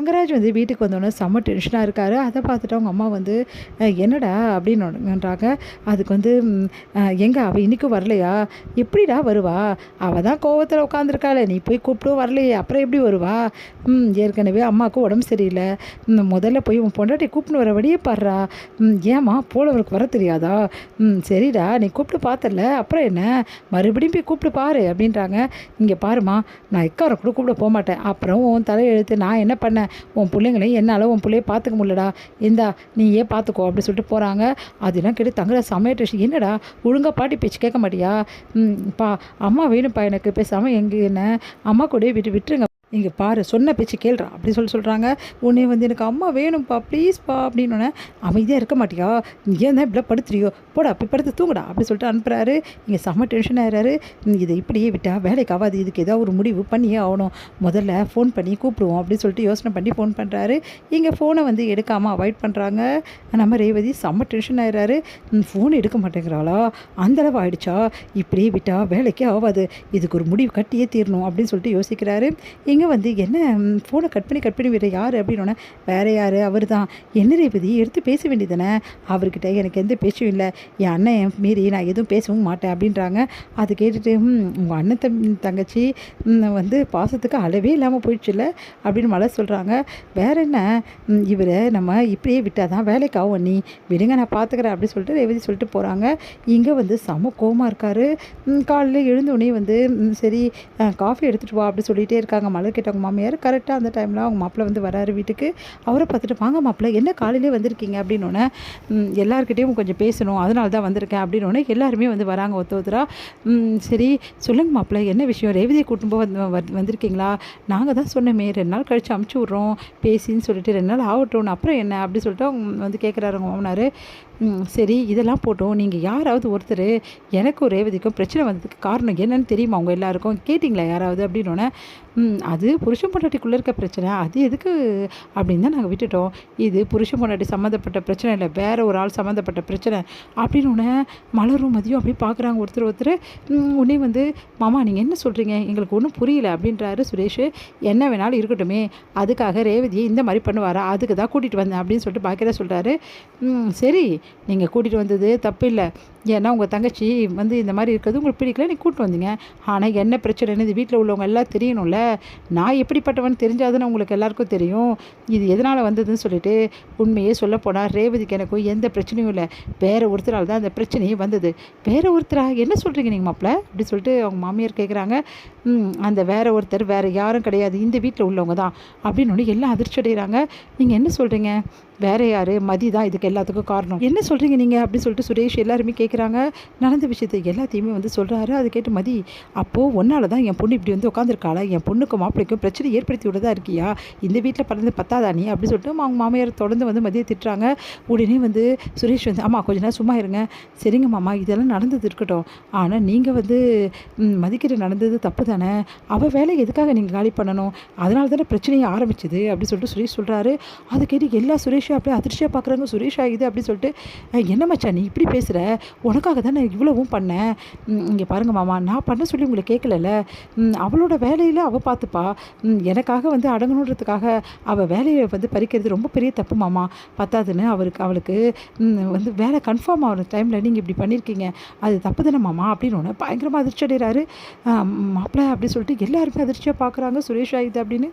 தங்கராஜ் வந்து வீட்டுக்கு வந்தோடனே செம்ம டென்ஷனாக இருக்கார். அதை பார்த்துட்டு அவங்க அம்மா வந்து என்னடா அப்படின்னுன்றாங்க. அதுக்கு வந்து எங்கே அவள் இன்றைக்கும் வரலையா? எப்படிடா வருவா? அவள் தான் கோவத்தில் உட்காந்துருக்காளே, நீ போய் கூப்பிட்டும் வரலையே, அப்புறம் எப்படி வருவா? ஏற்கனவே அம்மாவுக்கு உடம்பு சரியில்லை. முதல்ல போய் உன் பொண்டாட்டி கூப்பிட்டு வர வழியே பாடுறா. ஏம்மா போலவருக்கு வர தெரியாதா? சரிடா நீ கூப்பிட்டு பார்த்தல, அப்புறம் என்ன, மறுபடியும் போய் கூப்பிட்டு பாரு அப்படின்றாங்க. இங்கே பாருமா, நான் எக்காரம் கூட கூப்பிட போக மாட்டேன். அப்புறம் உன் தலையெழுத்து நான் என்ன பண்ணேன்? உன் பிள்ளைங்களையும் என்னால் உன் பிள்ளைய பார்த்துக்க முடியலடா, இந்தா நீயே பார்த்துக்கோ அப்படின்னு சொல்லிட்டு போகிறாங்க. அதெல்லாம் கேட்டு தங்குற சமையல் டேஷன், என்னடா ஒழுங்காக பாட்டி பேச்சு கேட்க மாட்டியா? அம்மா வேணும்ப்பா எனக்கு, பேசாமல் எங்கே என்ன அம்மா கூட விட்டுருங்க. இங்கே பாரு, சொன்ன பேச்சு கேள்றா அப்படின்னு சொல்கிறாங்க. உடனே வந்து எனக்கு அம்மா வேணும்ப்பா ப்ளீஸ்ப்பா அப்படின்னோடனே, அமைதியாக இருக்க மாட்டியா? ஏன் தான் இப்படிலாம் படுத்துறியோ, போடா அப்படி படுத்து தூங்குடா அப்படி சொல்லிட்டு அனுப்புகிறாரு. இங்கே செம்ம டென்ஷன் ஆகிறாரு. இதை இப்படியே விட்டால் வேலைக்கு ஆகாது, இதுக்கு ஏதாவது ஒரு முடிவு பண்ணியே ஆகணும், முதல்ல ஃபோன் பண்ணி கூப்பிடுவோம் அப்படின்னு சொல்லிட்டு யோசனை பண்ணி ஃபோன் பண்ணுறாரு. இங்கே ஃபோனை வந்து எடுக்காமல் அவாய்ட் பண்ணுறாங்க. நம்ம ரேவதி செம்ம டென்ஷன் ஆகிறாரு. ஃபோன் எடுக்க மாட்டேங்கிறாளா, அந்தளவு ஆகிடுச்சா, இப்படியே விட்டால் வேலைக்கே ஆகாது, இதுக்கு ஒரு முடிவு கட்டியே தீரணும் அப்படின்னு சொல்லிட்டு யோசிக்கிறாரு. இங்கே வந்து என்ன ஃபோனை கட் பண்ணி வேறு யார் அப்படின்னோடனே, வேறு யார், அவர் தான். என்ன ரேவதி எடுத்து பேச வேண்டியதானே, அவர்கிட்ட எனக்கு எந்த பேச்சும் இல்லை, என் அண்ணன் மீறி நான் எதுவும் பேசவும் மாட்டேன் அப்படின்றாங்க. அது கேட்டுட்டு உங்கள் அண்ணன் தங்கச்சி வந்து பாசத்துக்கு அளவே இல்லாமல் போயிடுச்சுல்ல அப்படின்னு மலர் சொல்கிறாங்க. வேற என்ன, இவரை நம்ம இப்படியே விட்டால் தான் வேலைக்கு ஆகும், நீ விடுங்க நான் பார்த்துக்கிறேன் அப்படின்னு சொல்லிட்டு ரேவதி சொல்லிட்டு போகிறாங்க. இங்கே வந்து செம கோவமாக இருக்கார். காலையில் எழுந்தோடனே வந்து சரி காஃபி எடுத்துகிட்டு வா அப்படி சொல்லிகிட்டே இருக்காங்க. மலர் கேட்டவங்க மாமியார் கரெக்டாக அந்த டைமில் அவங்க மாப்பிள்ளை வந்து வராரு வீட்டுக்கு. அவரை பார்த்துட்டு, வாங்க மாப்பிள்ளை என்ன காலையிலே வந்திருக்கீங்க அப்படின்னோடனே, எல்லாருக்கிட்டையும் கொஞ்சம் பேசணும் அதனால தான் வந்திருக்கேன் அப்படின்னோடனே எல்லாருமே வந்து வராங்க ஒருத்தராக. சரி சொல்லுங்கள் மாப்பிள்ளை, என்ன விஷயம், ரேவதியை கூட்டும் போது வந்திருக்கீங்களா? நாங்கள் தான் சொன்னோமே 2 நாள் கழித்து அமுச்சு விட்றோம் பேசின்னு சொல்லிட்டு, 2 நாள் ஆகட்டும் அப்புறம் என்ன அப்படி சொல்லிட்டு அவங்க வந்து கேட்குறாரு அவங்க மாமனார். சரி இதெல்லாம் போட்டோம், நீங்கள் யாராவது ஒருத்தர் எனக்கும் ரேவதிக்கும் பிரச்சனை வந்ததுக்கு காரணம் என்னன்னு தெரியுமா அவங்க எல்லாருக்கும், கேட்டிங்களா யாராவது அப்படின்னோடனே, அது புருஷன் பொண்டாட்டிக்குள்ளே இருக்க பிரச்சனை, அது எதுக்கு அப்படின்னு தான் நாங்கள் விட்டுட்டோம், இது புருஷன் பொண்டாட்டி சம்மந்தப்பட்ட பிரச்சனை இல்லை, வேறு ஒரு ஆள் சம்மந்தப்பட்ட பிரச்சனை அப்படின்னோடனே மலரும் மதியம் அப்படி பார்க்குறாங்க ஒருத்தர். உடனே வந்து, மாமா நீங்கள் என்ன சொல்கிறீங்க, எங்களுக்கு ஒன்றும் புரியல அப்படின்றாரு சுரேஷ். என்ன வேணாலும் இருக்கட்டுமே, அதுக்காக ரேவதியை இந்த மாதிரி பண்ணுவாரா, அதுக்கு தான் கூட்டிகிட்டு வந்தேன் அப்படின்னு சொல்லிட்டு பாக்கியராஜ் சொல்கிறாரு. சரி நீங்கள் கூட்டிகிட்டு வந்தது தப்பு இல்லை, ஏன்னா உங்கள் தங்கச்சி வந்து இந்த மாதிரி இருக்கிறது உங்களுக்கு பிடிக்கல, நீங்கள் கூப்பிட்டு வந்தீங்க. ஆனால் என்ன பிரச்சனைன்னு இது வீட்டில் உள்ளவங்க எல்லாம் தெரியணும்ல, நான் எப்படிப்பட்டவன் தெரிஞ்சாதுன்னு உங்களுக்கு எல்லாருக்கும் தெரியும், இது எதனால் வந்ததுன்னு சொல்லிட்டு உண்மையே சொல்லப்போனால் ரேவதிக்கு எனக்கும் எந்த பிரச்சனையும் இல்லை, வேறு ஒருத்தரால் தான் அந்த பிரச்சனையே வந்தது. வேறு ஒருத்தரா, என்ன சொல்கிறீங்க நீங்கள் மாப்பிள்ள அப்படி சொல்லிட்டு அவங்க மாமியார் கேட்குறாங்க. அந்த வேறு ஒருத்தர் வேறு யாரும் கிடையாது, இந்த வீட்டில் உள்ளவங்க தான் அப்படின்னு எல்லாம் அதிர்ச்சி அடைகிறாங்க. நீங்கள் என்ன சொல்கிறீங்க, வேறு யார், மதி தான் இதுக்கு எல்லாத்துக்கும் காரணம், என்ன சொல்கிறீங்க நீங்கள் அப்படி சொல்லிட்டு சுரேஷ் எல்லாருமே கேட்குறாங்க. நடந்த விஷயத்தை எல்லாத்தையுமே வந்து சொல்கிறாரு. அது கேட்டு மதி, அப்போது ஒன்றால் தான் என் பொண்ணு இப்படி வந்து உட்காந்துருக்காளா, என் பொண்ணுக்கும் மாப்பிளைக்கும் பிரச்சனை ஏற்படுத்தி விடதா இருக்கியா, இந்த வீட்டில் பிறந்து பத்தாதா நீ அப்படி சொல்லிட்டு அவங்க மாமியார் தொடர்ந்து வந்து மதியை திட்டுறாங்க. உடனே வந்து சுரேஷ் வந்து, ஆமாம் கொஞ்ச நேரம் சும்மா இருங்க, சரிங்க மாமா இதெல்லாம் நடந்தது இருக்கட்டும், ஆனால் நீங்கள் வந்து மதிக்கிட்ட நடந்தது தப்பு தானே, அவள் வேலை எதுக்காக நீங்கள் காலி பண்ணணும், அதனால தானே பிரச்சனையை ஆரம்பிச்சுது அப்படி சொல்லிட்டு சுரேஷ் சொல்கிறாரு. அதை கேட்டு எல்லா சுரேஷ் அப்படியே அதிர்ச்சியாக பார்க்குறாங்க. சுரேஷ் ஆகுது அப்படி சொல்லிட்டு, என்ன மச்சான் நீ இப்படி பேசுகிற, உனக்காக தான் நான் இவ்வளவும் பண்ணேன், இங்கே பாருங்கள் மாமா நான் பண்ண சொல்லி உங்களை கேட்கல, அவளோட வேலையில் அவள் பார்த்துப்பா, எனக்காக வந்து அடங்கணுன்றதுக்காக அவள் வேலையை வந்து பறிக்கிறது ரொம்ப பெரிய தப்பு மாமா, பத்தாதுன்னு அவளுக்கு வந்து வேலை கன்ஃபார்ம் ஆகிற டைமில் நீங்கள் இப்படி பண்ணியிருக்கீங்க, அது தப்பு தானே மாமா அப்படின்னு ஒன்று பயங்கரமாக அதிர்ச்சி அடைகிறாரு. மாப்பிள்ளை அப்படி சொல்லிட்டு எல்லாருமே அதிர்ச்சியாக பார்க்குறாங்க சுரேஷ் ஆகுது அப்படின்னு.